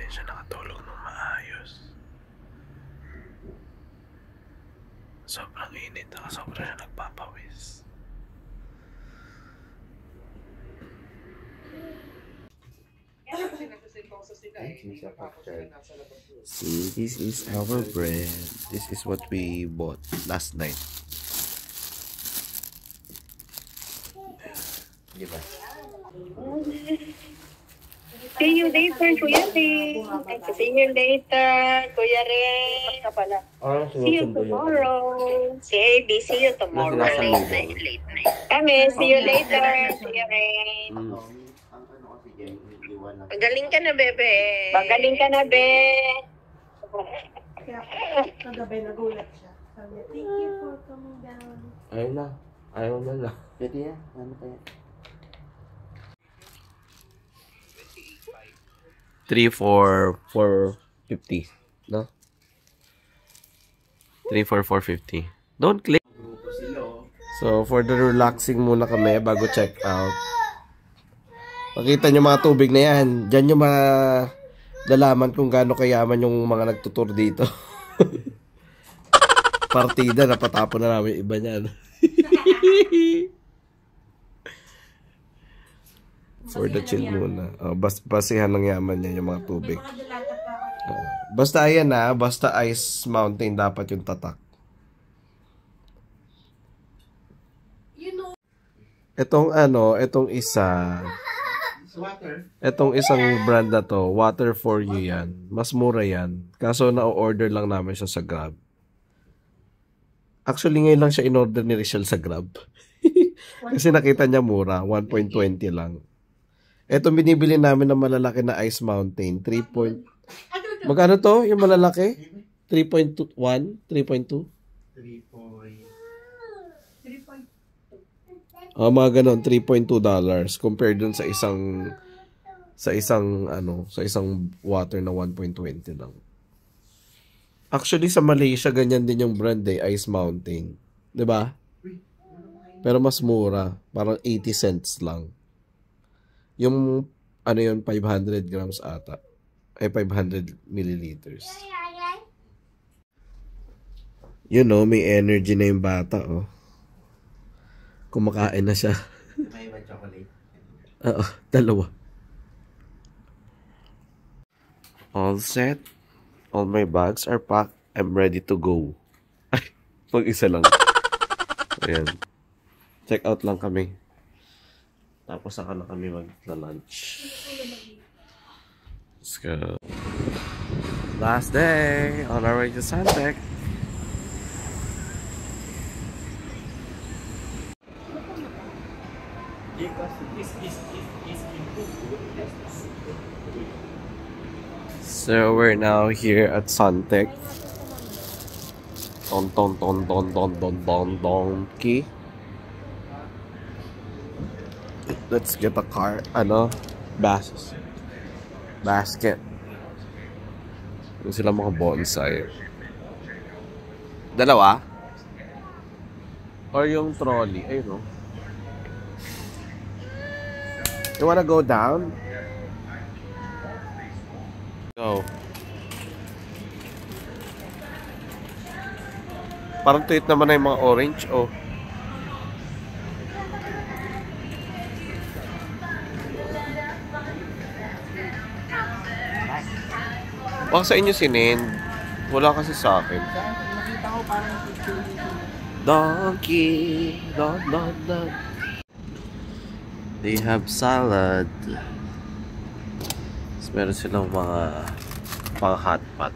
din siya nakatulog ng maayos. Sobrang init, sobra siya nagpapawis. See, this is our bread. This is what we bought last night. Diba? See you later, Kuya Ray. See you later, Kuya Ray. See you tomorrow. Okay, see you tomorrow. Late night. Kami, see you later, Kuya Ray. Magaling ka na, bebe. Magaling ka na, be. Kaya kagabi nagulat siya. Sabi niya, thank you for coming down. Ayaw na. Ayaw na lang. Pwede yan. Ano kaya? 3 for 450. No? 3 for 450. Don't click. So, for the relaxing muna kami bago check out. Makita nyo mga tubig na yan. Diyan nyo madalaman kung gaano kayaman yung mga nagtutur dito. Partida, napatapon na namin iba niyan. For the chill muna. Basihan ng yaman niya yung mga tubig. Basta ayan na, basta Ice Mountain dapat yung tatak. Itong isa. Itong isang brand na to, Water for You yan. Mas mura yan. Kaso na-order lang namin siya sa Grab. Actually, ngayon lang siya in-order ni Rachel sa Grab. Kasi nakita niya mura, 1.20 lang. Ito binibili namin ng malalaki na Ice Mountain, 3. Magkano to? Yung malalaki? 3.1? 3.2? 3.2. Mga ganon, $3.2 compared dun sa isang water na 1.20 lang. Actually sa Malaysia ganyan din yung brand Ice Mountain, 'di ba? Pero mas mura, parang 80 cents lang. Yung 500 grams ata. Ay 500 milliliters. You know, may energy na yung bata, oh. Kumakain na siya. May iba chocolate? Oo, 2. All set. All my bags are packed. I'm ready to go. Ay, pag-isa lang. Ayan. Check out lang kami. Tapos saka na kami mag-lunch. Let's go. Last day on our way to Suntec. So we're now here at Suntec. Donkey. Let's get a car. Basket. Yung sila mga bonsai. 2? Or yung trolley. Ayun, no? You wanna go down? Go. Parang tweet naman na yung mga orange, oh. Baka sa inyo sinend. Wala kasi sa akin. Nakita ko parang Donkey. Don. They have salad. Tapos meron silang mga pang hot pot.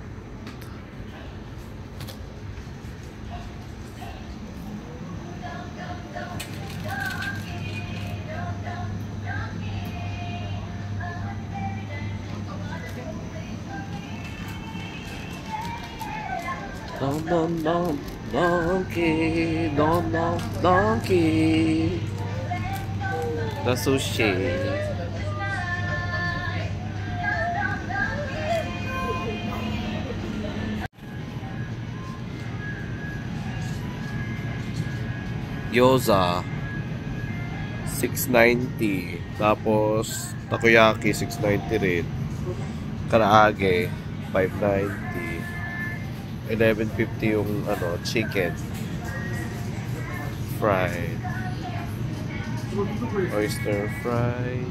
Donkey. The sushi. Gyoza $6.90. Tapos takoyaki $6.90 rin. karaage, 590. 11.50 yung ano, chicken. Fried. Oyster fry.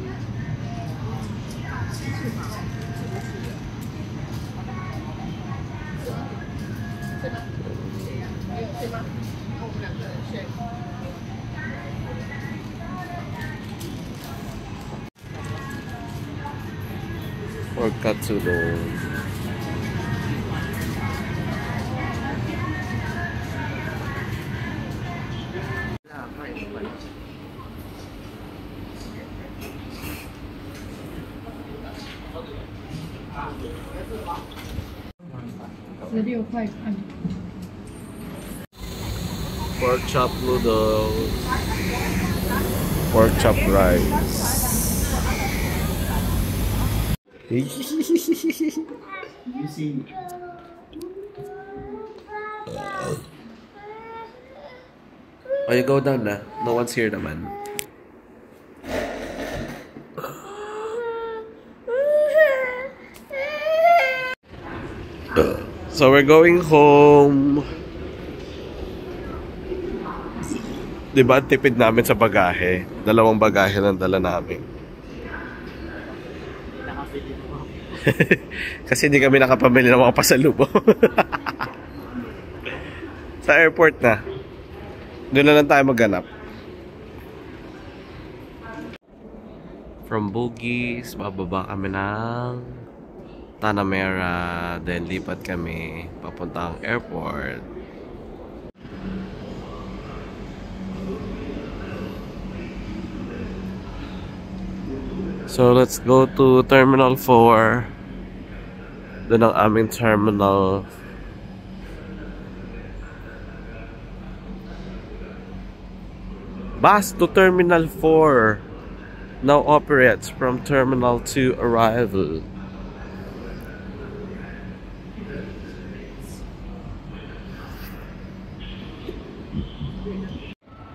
Or katsudon. Video 5. Pork chop noodles. Pork chop rice. Oh, you go down na. No one's here naman. So we're going home. Diba, tipid namin sa bagahe. 2 bagahe lang dala namin. Kasi hindi kami nakapamili ng mga pasalubong. Sa airport na. Doon na lang tayo maghanap. From Bugis, bababa kami ng Tanamera. Then lipat kami papuntang airport. So let's go to Terminal 4. Doon ang aming terminal. Bus to Terminal 4 now operates from Terminal 2 arrival.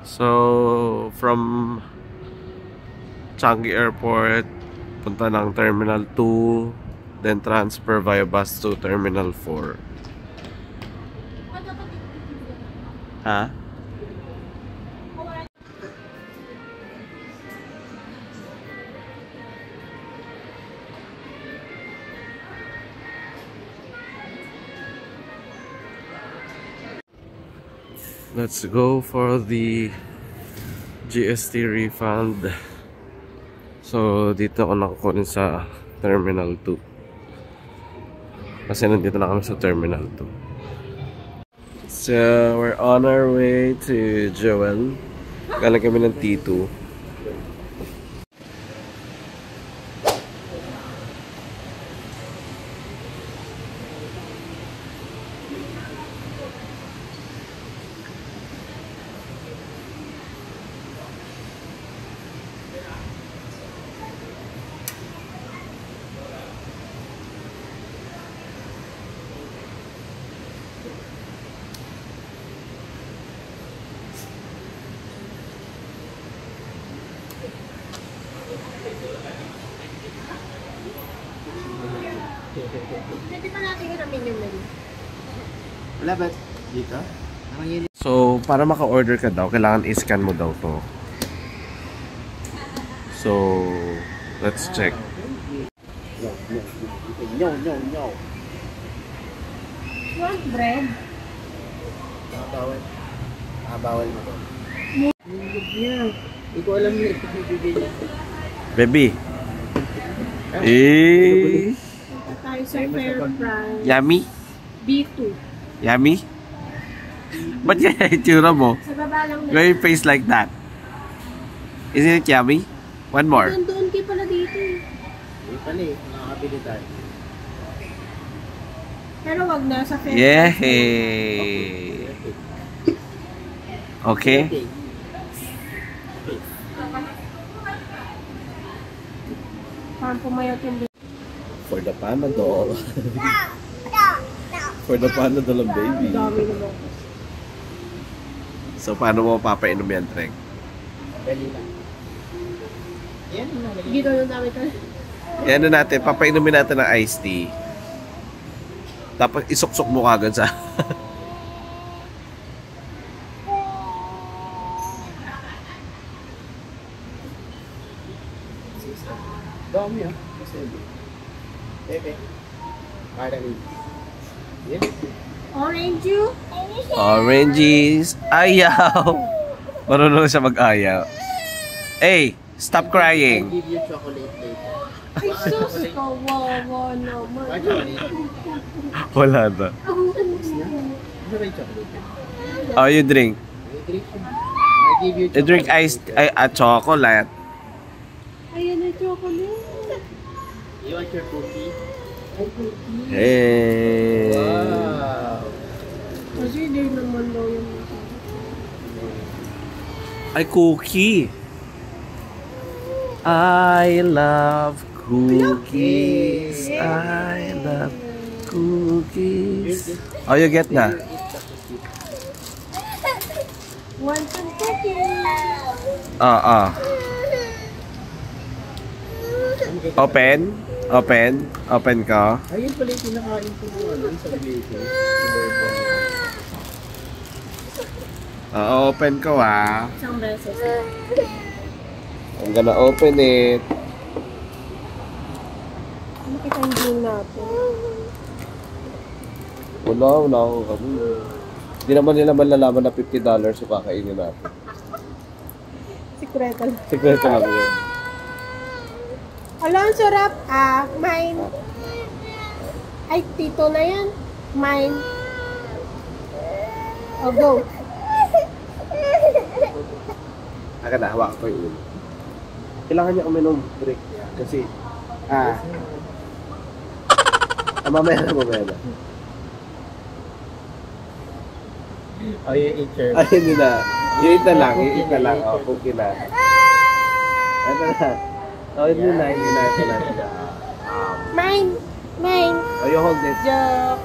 So from Changi Airport punta ng Terminal 2, then transfer via bus to Terminal 4. Ha? Let's go for the GST refund. So, dito ako nakakunin sa Terminal 2. Kasi nandito na kami sa Terminal 2. So, we're on our way to Joel. Galing kami ng T2. Pwede pa natin hiramin yung menu. Wala ba dito? So, para maka-order ka daw, kailangan i-scan mo daw to. So, let's check. No. You want bread? Bawal. Bawal mo to. Hindi ko alam yung ibibigay niya. Baby. Eh. Tayo sa fair price. Yummy? B2. Yummy? Ba't kaya itsura mo? Sa baba lang Why you face like that? Isn't it yummy? One more. Doon kayo pala dito eh. Hindi pala eh. Nakakabili tayo. Pero wag na sa fair Yay! Okay? Parang pumayot yung baby. For the Panadol. For the Panadol of baby. Dami naman. So, paano mo papainom yan, Trek? Dali lang. Yan. Dito yung dami tayo. Yan na natin, papainumin natin ng iced tea. Tapos isuksok mo kagad sa... Dami ah. Kasi Bebe. Maraming. Yan. Orange juice? Oranges. Ayaw. Marunong siya mag-ayaw. Hey, stop I'll crying. give you chocolate later. Ay, sus, kawawa naman. Why chocolate? Wala na. Tapos na. Ano ba yung chocolate? Oh, you drink. I drink. I give you You drink iced chocolate. Ayan na chocolate. You want your cookie? Hey. Wow. Kasi hindi naman daw yung Ay, cookie. I love cookies. I love cookies. Oh, you get na? want some cookies. Open? Open? Open ka? Ayun pala yung pinakain ko mo sa relation. Open ko ah. Isang beses. I'm gonna open it. Makita yung game natin. Wala ako kami. Hindi naman nila malalaman na $50 yung kakainin natin. Sikreto lang. Sekreto lang yun. Ala, ang sarap. Mine. Ay, tito na yan. Mine. Oh, go. Aka na, hawak ko yung ulo. Kailangan niya uminom break. Kasi, mamaya na. Oh, you eat your... Ay, hindi na. Yung ita lang. Oh, cookie na. Ito na. Oh, hindi na. Ito na. Mine. Mine. Oh, you hold it. Joke.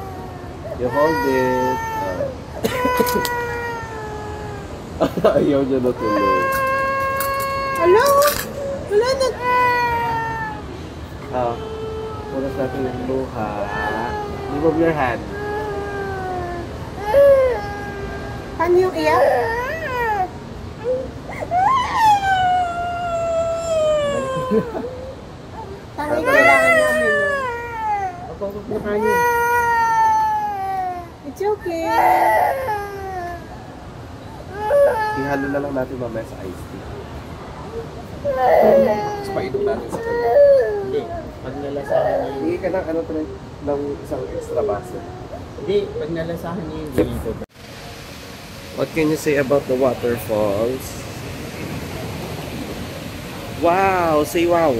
You hold it. Ayaw niya na tuloy. Ala. Wala na. Punas natin yung luha. Remove your hand. Paano yung iyak? Tangi kailangan niya uminom. Ako, nakain niyo. It's okay. Ihalo na lang natin mamaya sa iced tea. Tapos painom natin sa kanya. Hindi. Pag nalasahan niyo Hindi ka ng ng isang extra baso. Hindi. Pag nalasahan niyo yung ganito. What can you say about the waterfalls? Wow! Say wow!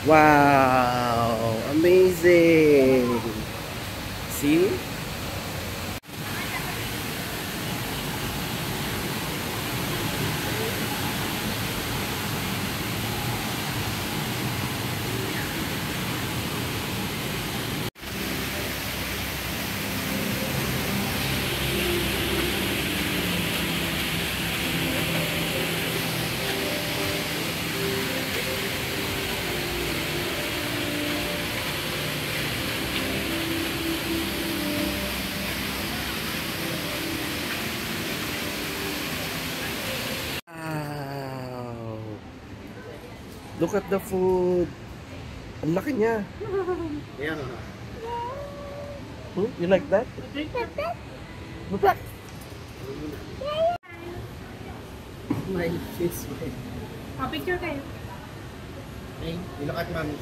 Wow! Amazing! See? Look at the food. Ang laki niya. Yeah. You like that? My face. Picture kayo. Hey, you look at mommy.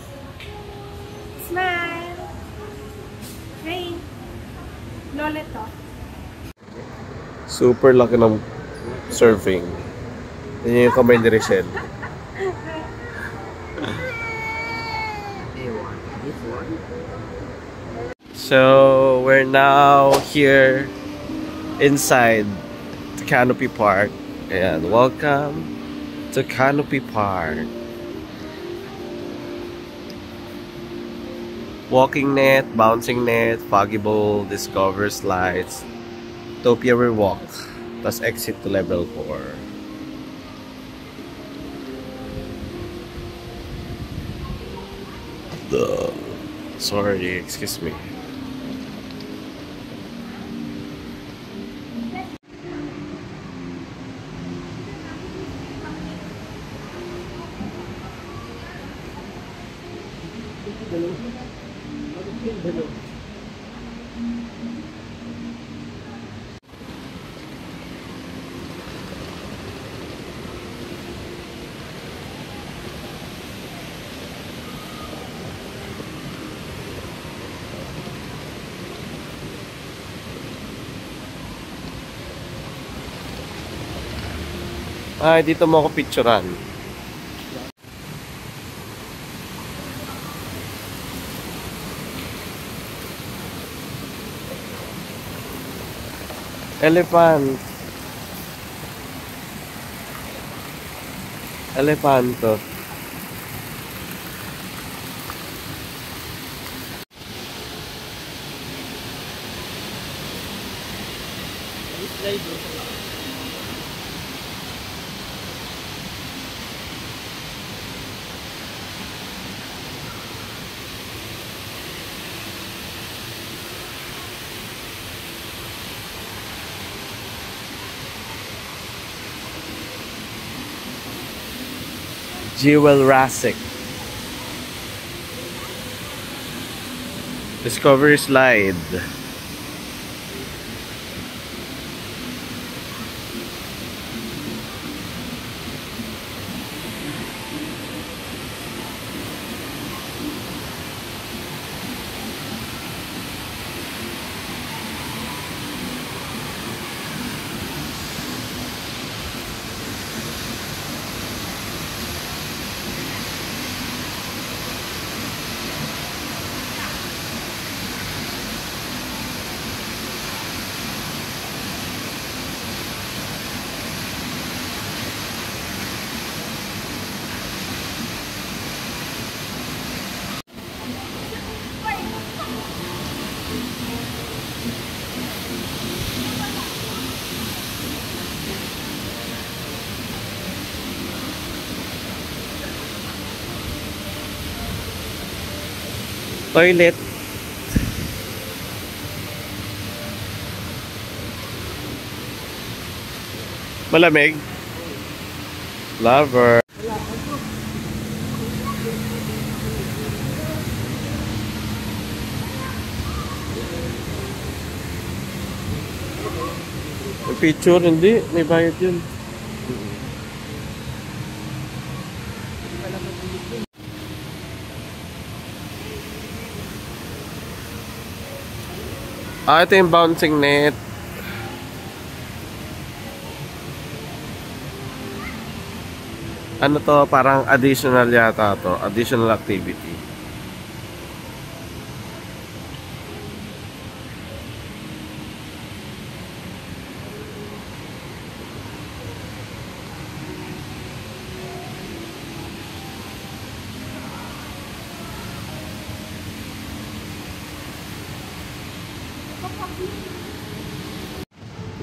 Smile. Hey. Lolet to. Super laki ng surfing. Yan yung kamay ni Richelle. So, we're now here inside the Canopy Park. And welcome to Canopy Park. Walking net, bouncing net, foggy bowl, discover slides, Topia Walk, plus exit to level 4. Sorry, excuse me. Ay, dito mo ako picturean. Elephant. Elefanto. Jewel Rasik. Discovery Slide. Toilet. Malamig. Lover. May picture, hindi. May bayad yun. Ah, ito yung bouncing net. Ano to? Parang additional yata to. Additional activity.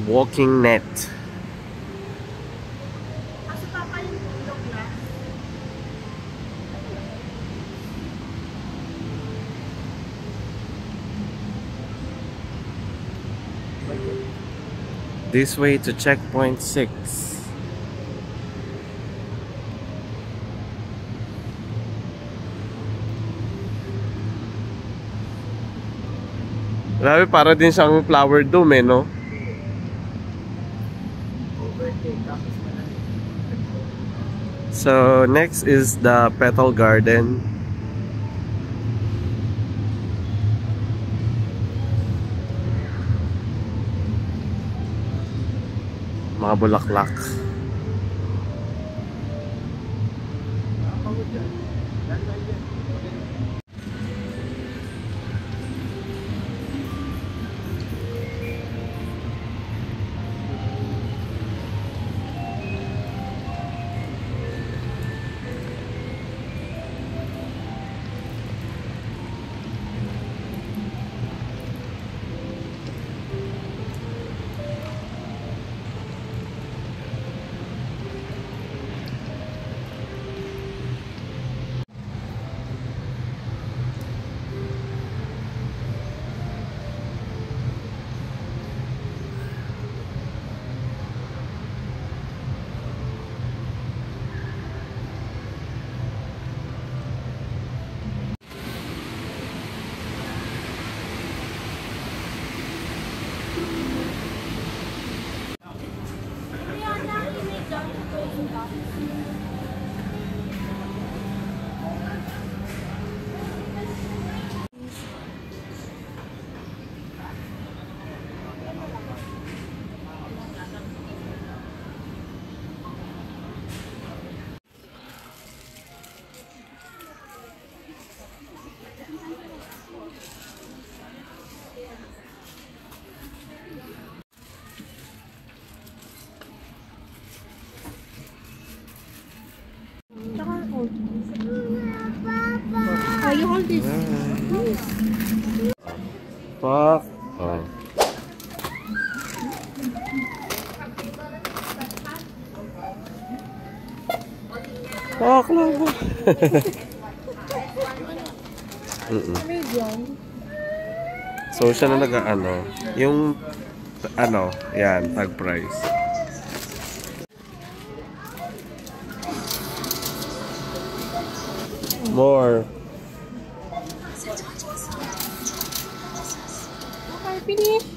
Walking net. This way to checkpoint 6. Grabe, para din siyang flower dome no? So next is the petal garden. Mga bulaklak. you hold this. Pak. Oh. Pak lang po. Medium. So, siya na nag-ano. Yung, ano, yan, tag price. More. Okay, finish.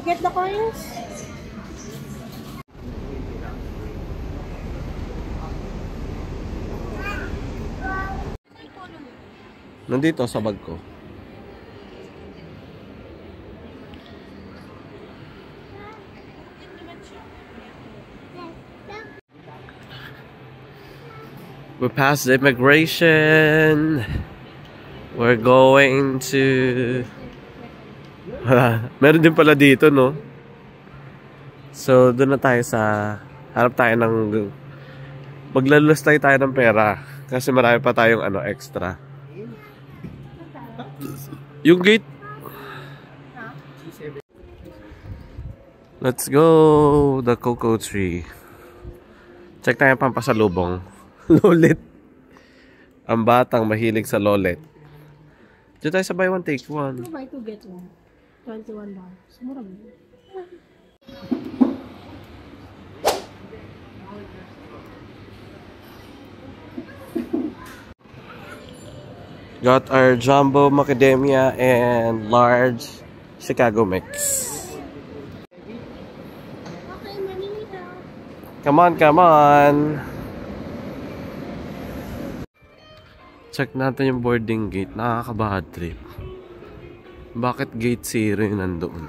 Get the coins. Nandito sa bag ko. We passed the immigration. We're going to... Meron din pala dito, no? So, doon na tayo sa... Harap tayo ng... Maglalustay tayo ng pera. Kasi marami pa tayong ano, extra. Yung gate. Let's go! The cocoa tree. Check tayo pampasalubong. Lolet. Ang batang mahilig sa lolet. Diyan tayo sa buy one take one. Buy two get one. $21. Mura mo. Got our jumbo macadamia and large Chicago mix. Okay, mamili ka. Come on, come on! Check natin yung boarding gate. Nakaka-bad trip. Bakit gate 0 yung nandoon?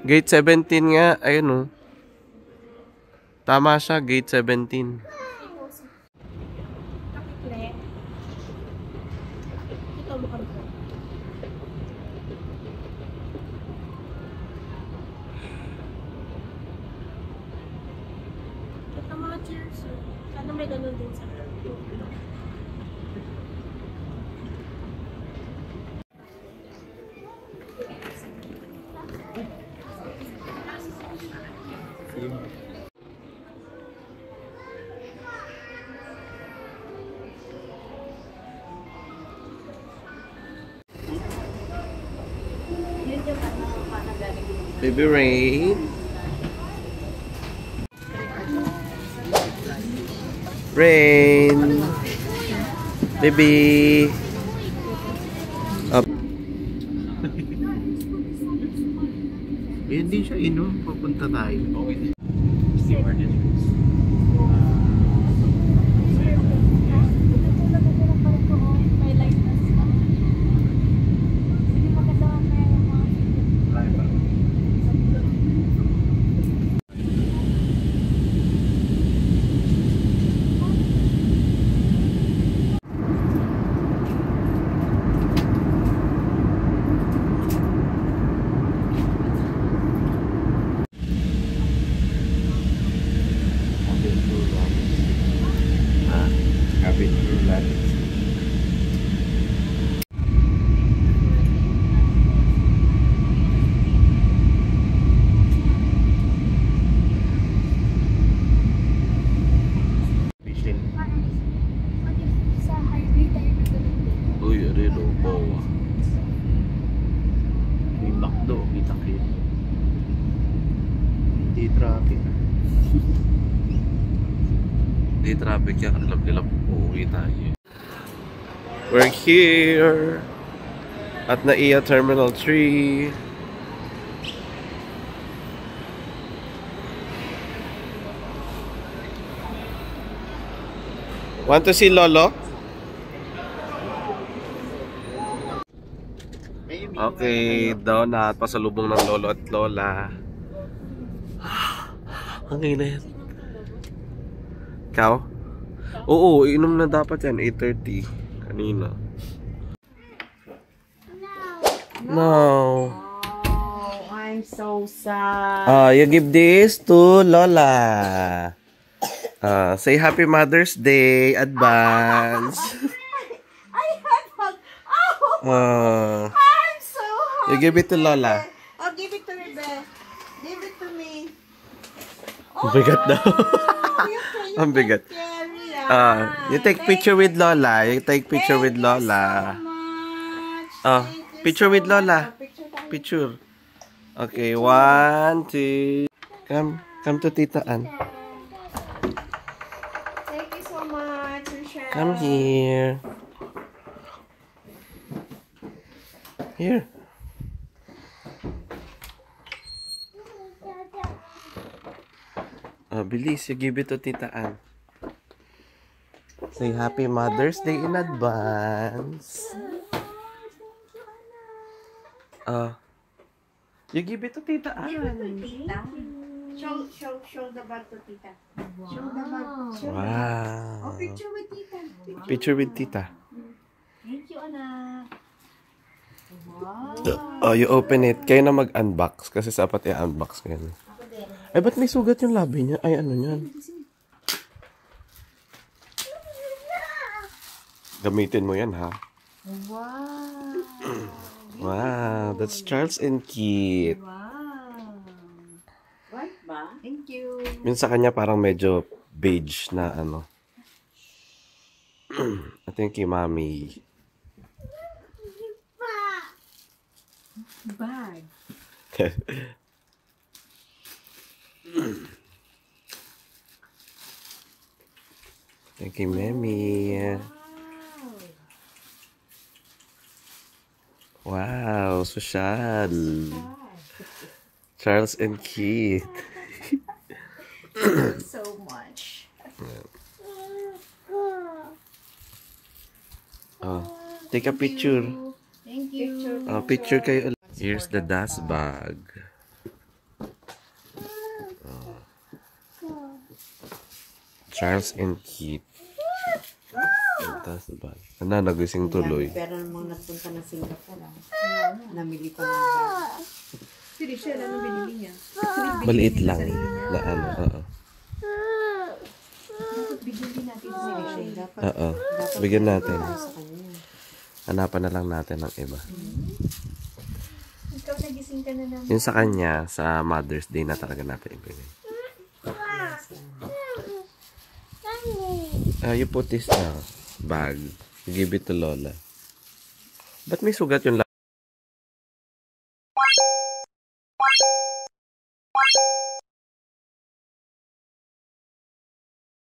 Gate 17 nga. Ayun o. Tama siya. Gate 17. Ito mo ka ito. Ito mga cheers. Sana may ganun din sa Baby Rain. Rain. Baby. Up. Hindi siya inom. Papunta tayo. Uy, relo, bawa. May McDo, may takip. Hindi traffic. Di traffic yan. Alam nila uuwi tayo. We're here at NAIA Terminal 3. Want to see Lolo? Okay, donut. Pasalubong ng Lolo at Lola. Ang init. Ikaw? Oo, inom na dapat yan. 8:30. Kanina. No. Oh, I'm so sad. You give this to Lola. Say Happy Mother's Day, advance. I have hug. Oh, I'm so happy. You give it to Lola. Oh, give it to Rebe. Give it to me. Ang bigat daw. Ang bigat. You take picture with Lola. You take picture with Lola. Picture with Lola. Picture. Okay, 1, 2. Come to Tita Ann. Thank you so much, Rochelle. Come here. Here. Bilis, you give it to Tita Ann. Say Happy Mother's Day in advance. You give it to Tita Ann. Tita. Show the bag to Tita. Show the bag. Wow. Oh, picture with Tita. Picture with Tita. Thank you, anak. Oh, you open it. Kayo na mag-unbox kasi sapat i-unbox kayo. Ay, ba't may sugat yung labi niya? Ay, ano yan? Gamitin mo yan, ha? Wow. Wow, that's Charles and Keith. Wow. What ba? Thank you. Yun sa kanya parang medyo beige na ano. I think kay Mami. Bag. Thank you, Mami. Wow, social. Charles and Keith. So much. Take a picture. Thank you. Picture kayo. Here's the dust bag. Charles and Keith. Dust bag. Ano, nagising tuloy. Pero namang nagpunta na Singapore. Namili ko ng bag. Si Richelle, ano binili niya? Maliit lang. Na ano, Bigyan din natin si Richelle. Oo. Bigyan natin. Sa kanya. Hanapan na lang natin ng iba. Ikaw nagising ka na naman. Yun sa kanya, sa Mother's Day na talaga natin ibigay. You put this bag. Give it to Lola. Ba't may sugat yung